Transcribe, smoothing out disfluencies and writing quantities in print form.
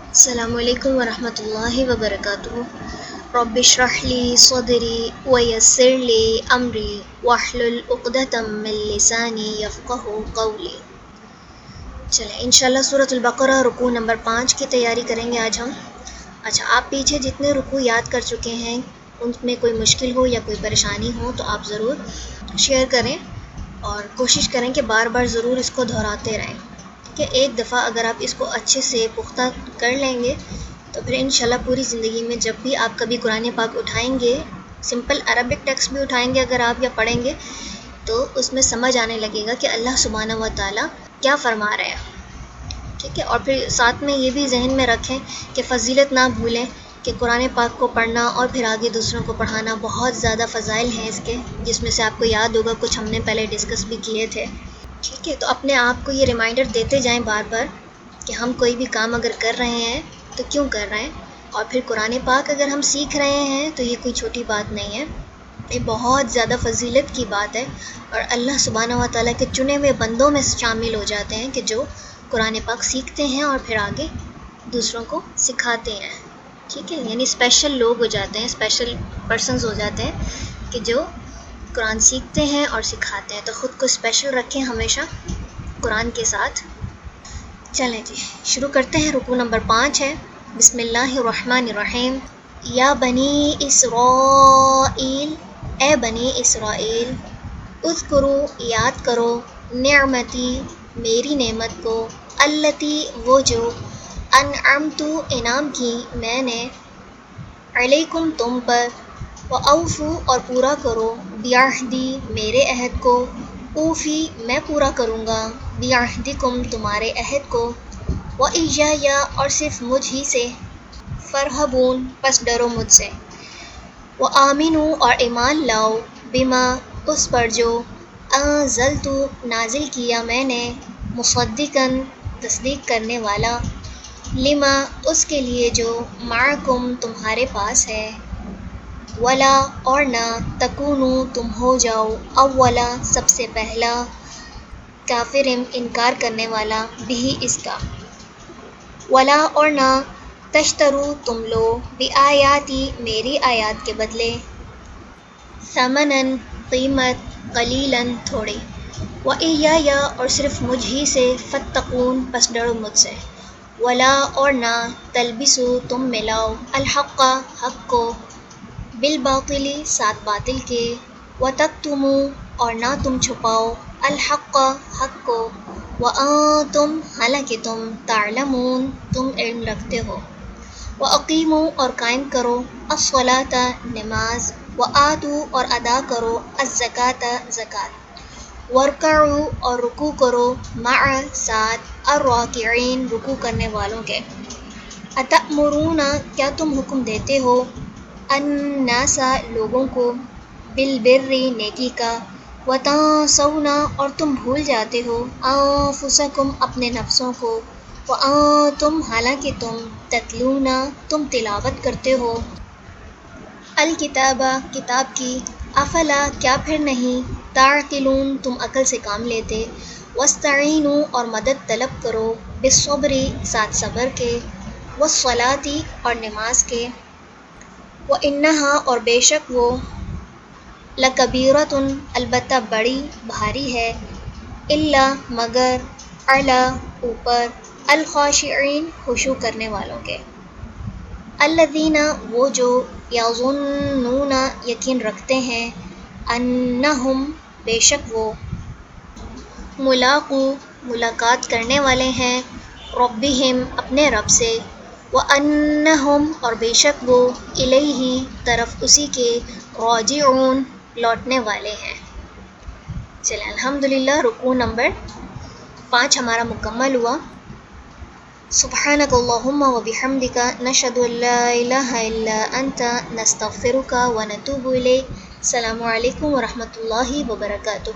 السلام علیکم ورحمۃ اللہ وبرکاتہ۔ رب اشرح لی صدری ویسر لی امری واحلل عقدۃ من لسانی یفقہوا قولی۔ چلیں انشاءاللہ سورۃ البقرہ رکوع نمبر 5 کی تیاری کریں گے آج ہم۔ اچھا، آپ پیچھے جتنے رکوع یاد کر چکے ہیں ان میں کوئی مشکل ہو یا کوئی پریشانی ہو تو آپ ضرور شیئر کریں اور کوشش کریں کہ بار بار ضرور اس کو دہراتے رہیں کہ ایک دفعہ اگر آپ اس کو اچھے سے پختہ کر لیں گے تو پھر انشاءاللہ پوری زندگی میں جب بھی آپ کبھی قرآن پاک اٹھائیں گے، سمپل عربک ٹیکسٹ بھی اٹھائیں گے اگر آپ یا پڑھیں گے تو اس میں سمجھ آنے لگے گا کہ اللہ سبحانہ و تعالیٰ کیا فرما رہے ہیں، ٹھیک ہے۔ اور پھر ساتھ میں یہ بھی ذہن میں رکھیں کہ فضیلت نہ بھولیں کہ قرآن پاک کو پڑھنا اور پھر آگے دوسروں کو پڑھانا بہت زیادہ فضائل ہیں اس کے، جس میں سے آپ کو یاد ہوگا کچھ ہم نے پہلے ڈسکس بھی کیے تھے، ٹھیک ہے۔ تو اپنے آپ کو یہ ریمائنڈر دیتے جائیں بار بار کہ ہم کوئی بھی کام اگر کر رہے ہیں تو کیوں کر رہے ہیں، اور پھر قرآن پاک اگر ہم سیکھ رہے ہیں تو یہ کوئی چھوٹی بات نہیں ہے، یہ بہت زیادہ فضیلت کی بات ہے، اور اللہ سبحانہ و تعالیٰ کے چنے ہوئے بندوں میں شامل ہو جاتے ہیں کہ جو قرآن پاک سیکھتے ہیں اور پھر آگے دوسروں کو سکھاتے ہیں، ٹھیک ہے۔ یعنی اسپیشل لوگ ہو جاتے ہیں، اسپیشل پرسنز ہو جاتے ہیں کہ جو قرآن سیکھتے ہیں اور سکھاتے ہیں، تو خود کو اسپیشل رکھیں ہمیشہ قرآن کے ساتھ۔ چلیں جی شروع کرتے ہیں۔ رکوع نمبر 5 ہے۔ بسم اللہ الرحمن الرحیم۔ یا بنی اسرائیل، اے بنی اسرائیل، اذکروا یاد کرو، نعمتی میری نعمت کو، التی وہ جو، انعمت انعام کی میں نے، علیکم تم پر، وَأَوْفُوا اور پورا کرو، بعہدی میرے عہد کو، اوفی میں پورا کروں گا، بعہدکم تمہارے عہد کو، وَإِيَّايَ اور صرف مجھ ہی سے، فارہبون پس ڈرو مجھ سے، وَآمِنُوا اور ایمان لاؤ، بما اس پر جو، انزلت نازل کیا میں نے، مصدقاً تصدیق کرنے والا، لما اس کے لیے جو، معکم تمہارے پاس ہے، ولا اور نہ، تکونوا تم ہو جاؤ، اولا سب سے پہلا، کافرن انکار کرنے والا، بھی اس کا، ولا اور نہ، تشترو تم لو، بآیاتی میری آیات کے بدلے، ثمناً قیمت، قلیلاً تھوڑی، وإیایا اور صرف مجھ ہی سے، فاتقون پس ڈرو مجھ سے، ولا اور نہ، تلبسوا تم ملاؤ، الحق حق کو، بالباطل ساتھ باطل کے، وتکتموا اور نہ تم چھپاؤ، الحق حق کو، وانتم حالانکہ تم، تعلمون تم علم رکھتے ہو، واقیموا اور قائم کرو، الصلاۃ نماز، وآتوا اور ادا کرو، الزکوٰۃ زکوٰۃ، وارکعوا اور رکوع کرو، مع ساتھ، الراکعین رکوع کرنے والوں کے، اتأمرون کیا تم حکم دیتے ہو، الناس لوگوں کو، بالبر نیکی کا، وتنسون اور تم بھول جاتے ہو، انفسکم اپنے نفسوں کو، وانتم حالانکہ تم، تتلون تم تلاوت کرتے ہو، الکتاب کتاب کی، افلا کیا پھر نہیں، تعقلون تم عقل سے کام لیتے، واستعینوا اور مدد طلب کرو، بالصبر ساتھ صبر کے، والصلاۃ اور نماز کے، وانہا اور بے شک وہ، لکبیرۃ البتہ بڑی بھاری ہے، الا مگر، علی اوپر، الخاشعین خشوع کرنے والوں کے، الذین وہ جو، یظنون یقین رکھتے ہیں، انہم بے شک وہ، ملاقو ملاقات کرنے والے ہیں، ربہم اپنے رب سے، وانہم اور بے شک وہ، الیہ طرف اسی کے، راجعون لوٹنے والے ہیں۔ چلیں الحمدللہ رکوع نمبر 5 ہمارا مکمل ہوا۔ سبحانک اللہم وبحمدک، نشہد ان لا الہ الا انت، نستغفرک ونتوب الیک۔ السلام علیکم ورحمۃ اللہ وبرکاتہ۔